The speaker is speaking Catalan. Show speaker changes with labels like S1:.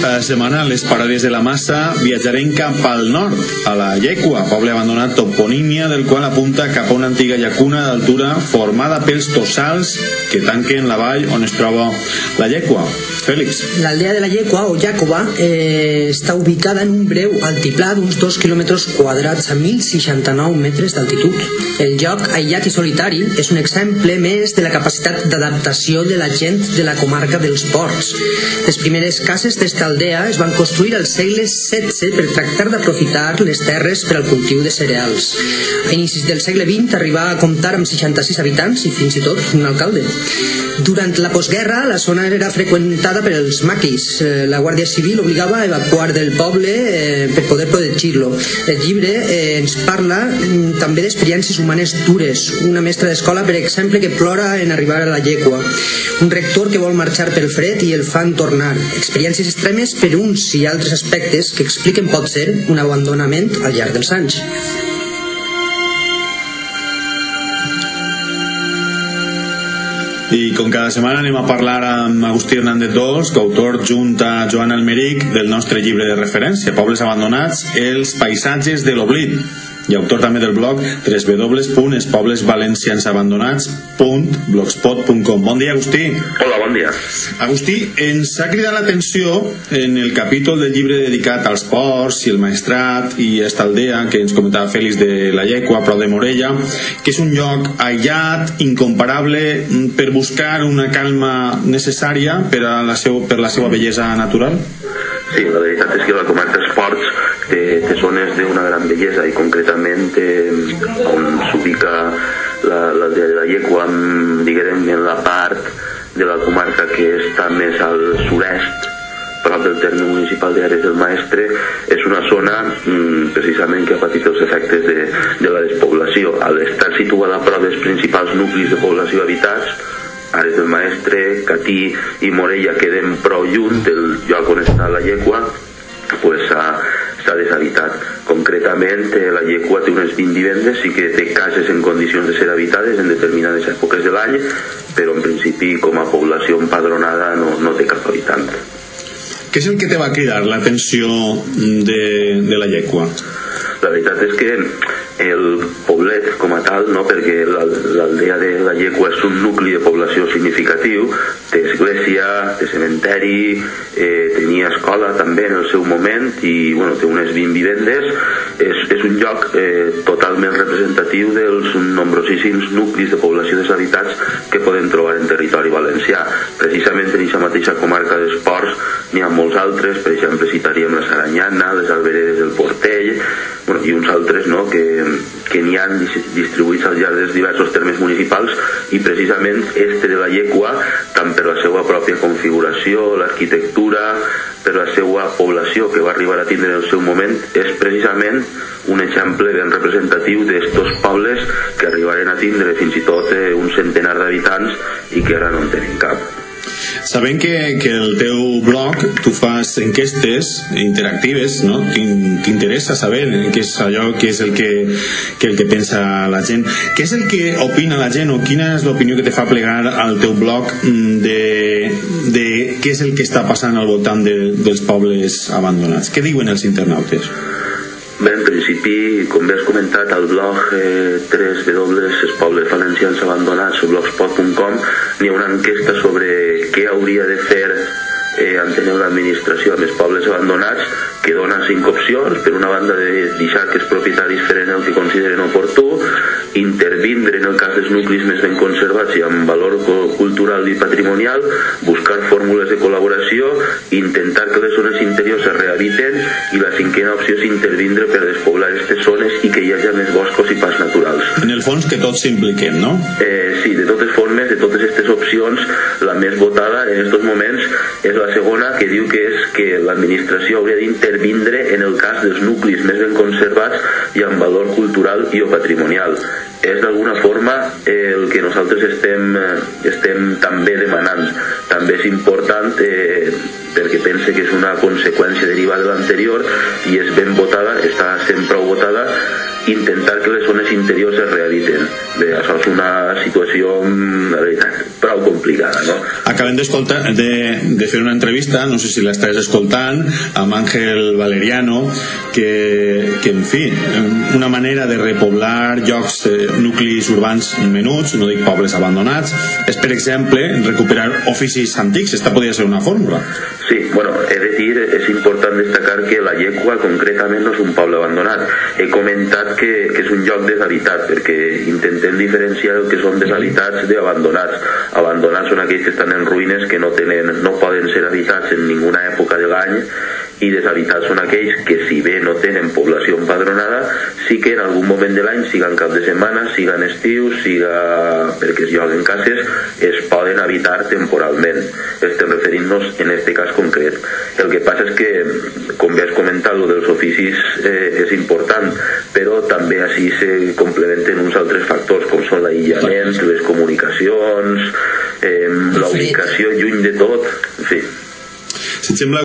S1: setmana a les parades de la Massa viatjarem cap al nord, a la Llecua, poble abandonat toponímia del qual apunta cap a una antiga llacuna d'altura formada pels tossals que tanquen la vall on es troba la Llecua. Fèlix.
S2: L'aldea de la Llecua, o Llàcova, està ubicada en un breu altiplà d'uns 2 quilòmetres quadrats a 1.069 metres d'altitud. El lloc, aïllat i solitari, és un exemple més de la capacitat d'adaptació de la gent de la comarca dels Ports. Les primeres cases d'esta aldea es van construir al segle XVI per tractar d'aprofitar les terres per al cultiu de cereals. A inicis del segle XX arribà a comptar amb 66 habitants i fins i tot un alcalde. Durant la postguerra, la zona era freqüentada per els maquis. La Guàrdia Civil obligava a evacuar del poble per poder protegir-lo. El llibre ens parla també d'experiències humanes dures. Una mestra d'escola, per exemple, que plora en arribar a la Llecua. Un rector que vol marxar pel fred i el fan tornar. Experiències extremes per uns i altres aspectes que expliquen potser un abandonament al llarg dels anys.
S1: I com cada setmana anem a parlar amb Agustí Hernández Dols, coautor junt a Joan Almeric del nostre llibre de referència, Pobles abandonats, els paisatges de l'oblit, i autor també del blog www.espoblesvalenciansabandonats.blogspot.com. Bon dia, Agustí.
S3: Hola, bon dia.
S1: Agustí, ens ha cridat l'atenció en el capítol del llibre dedicat als ports i el maestrat i esta aldea que ens comentava Fèlix de la Llecua, a prop de Morella, que és un lloc aïllat, incomparable, per buscar una calma necessària per la seva bellesa natural?
S3: Sí, la veritat és que la comarca dels Ports té zones d'una gran bellesa i concretament on s'ubica l'aldea de la Llecua, diguem, en la part de la comarca que està més al sud-est, prop del terme municipal d'Ares del Maestre, és una zona precisament que ha patit els efectes de la despoblació. Al estar situada a prop dels principals nuclis de població habitats, Ares del Maestre, Catí i Morella queden prou lluny del lloc on està la Llecua, pues s'ha deshabitat. Concretament, la Llecua té unes 20 vivendes, sí que té cases en condicions de ser habitades en determinades èpoques de l'any, però en principi com a població empadronada no té cap habitant.
S1: Què és el que te va cridar l'atenció de la Llecua?
S3: La veritat és que el poblet com a tal, no, perquè l'aldea de la Llecua és un nucli de població significatiu, té església, té cementeri, tenia escola també en el seu moment i bueno, té unes 20 vivendes. És un lloc totalment representatiu dels nombrosíssims nuclis de població deshabitats que podem trobar en territori valencià. Precisament en aquesta mateixa comarca dels Ports n'hi ha molts altres, per exemple citaríem la Saranyana, les Alberedes del Portell, i uns altres, no, que n'hi han distribuïts al llarg dels diversos termes municipals, i precisament este de la Llecua, tant per la seva pròpia configuració, l'arquitectura, per la seva població que va arribar a tindre en el seu moment, és precisament un exemple ben representatiu d'estos pobles que arribaren a tindre fins i tot un centenar d'habitants i que ara no en tenen cap.
S1: Sabem que el teu blog tu fas enquestes interactives, no? T'interessa saber què és allò, què és el que pensa la gent. Què és el que opina la gent o quina és l'opinió que te fa plegar al teu blog de què és el que està passant al voltant dels pobles abandonats? Què diuen els internautes?
S3: Bé, en principi, com bé has comentat, al blog www.espoblesvalenciansabandonats.blogspot.com n'hi ha una enquesta sobre què hauria de fer enteneu l'administració amb els pobles abandonats, que dona 5 opcions. Per una banda, de deixar que els propietaris feren el que consideren oportú, intervindre en el cas dels nuclis més ben conservats i amb valor cultural i patrimonial, buscar fórmules de col·laboració, intentar que les zones interiors es rehabiliten, i la 5a opció és intervindre per despoblar aquestes zones i que hi hagi més boscos i parcs naturals.
S1: En el fons que tots s'impliquem, no?
S3: Sí, de totes formes, de totes aquestes opcions, la més votada en aquests moments és la segona, que diu que és que l'administració hauria d'intervindre en el cas dels nuclis més ben conservats i amb valor cultural i o patrimonial. És d'alguna forma el que nosaltres estem també demanant. També és important perquè pense que és una conseqüència derivada de l'anterior i és ben votada, està sent prou votada, intentar que les zones interiors es rehabiliten. Bé, això és una situació la veritat, prou complicada, no?
S1: Acabem de fer una entrevista, no sé si l'estàs escoltant, amb Ángel Valeriano, que en fi, una manera de repoblar llocs, nuclis urbans menuts, no dic pobles abandonats, és, per exemple, recuperar oficis antics. Esta podria ser una fórmula.
S3: Sí, bueno, he de dir, és important destacar que la Llecua concretament no és un poble abandonat. He comentat que és un lloc deshabitat, perquè intentem diferenciar el que són deshabitats d'abandonats. Abandonats són aquells que estan en ruïnes, que no poden ser habitats en ninguna època de l'any, i deshabitats són aquells que, si bé no tenen població empadronada, sí que en algun moment de l'any, siga en cap de setmana, siga en estiu, siga perquè es lloguen cases, es poden habitar temporalment. Estem referint-nos en aquest cas concret. El que passa és que, com bé has comentat, el dels oficis és important, però també així se complementen uns altres factors, com són l'aïllament, les comunicacions, la ubicació lluny de tot, en fi.
S1: Si et sembla,